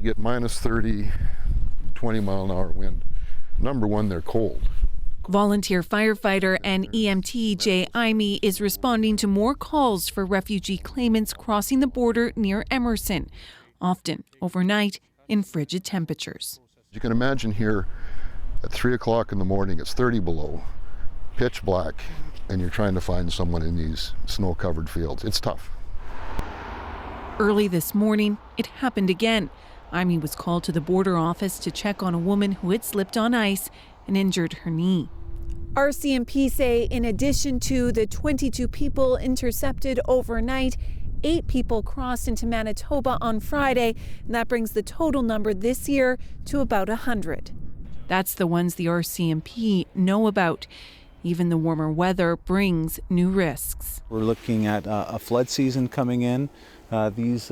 You get minus 30, 20-mile-an-hour wind. Number one, they're cold. Volunteer firefighter and EMT Jay Imey is responding to more calls for refugee claimants crossing the border near Emerson, often overnight in frigid temperatures. You can imagine here at 3 o'clock in the morning, it's 30 below, pitch black, and you're trying to find someone in these snow-covered fields. It's tough. Early this morning, it happened again. Imey was called to the border office to check on a woman who had slipped on ice and injured her knee. RCMP say in addition to the 22 people intercepted overnight, 8 people crossed into Manitoba on Friday, and that brings the total number this year to about 100. That's the ones the RCMP know about. Even the warmer weather brings new risks. We're looking at a flood season coming in. These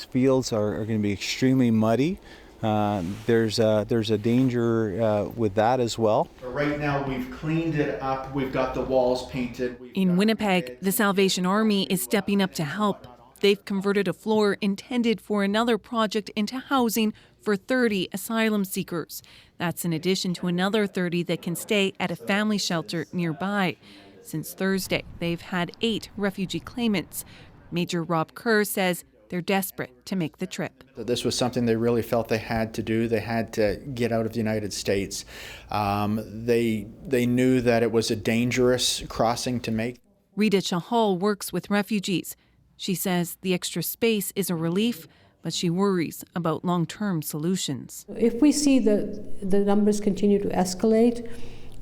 fields are going to be extremely muddy. There's a danger with that as well. Right now we've cleaned it up. We've got the walls painted. In Winnipeg, the Salvation Army is stepping up to help. They've converted a floor intended for another project into housing for 30 asylum seekers. That's in addition to another 30 that can stay at a family shelter nearby. Since Thursday, they've had 8 refugee claimants. Major Rob Kerr says they're desperate to make the trip. This was something they really felt they had to do. They had to get out of the United States. They knew that it was a dangerous crossing to make. Rita Chahal works with refugees. She says the extra space is a relief, but she worries about long-term solutions. If we see the numbers continue to escalate,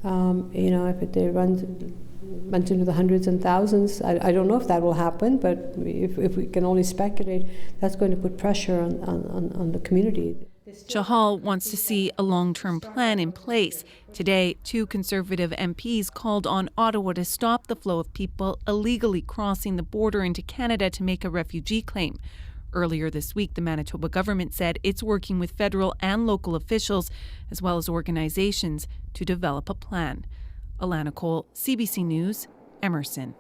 if they run into the hundreds and thousands, I don't know if that will happen, but if we can only speculate, that's going to put pressure on the community. Chahal wants to see a long-term plan in place. Today, 2 Conservative MPs called on Ottawa to stop the flow of people illegally crossing the border into Canada to make a refugee claim. Earlier this week, the Manitoba government said it's working with federal and local officials, as well as organizations, to develop a plan. Alana Cole, CBC News, Emerson.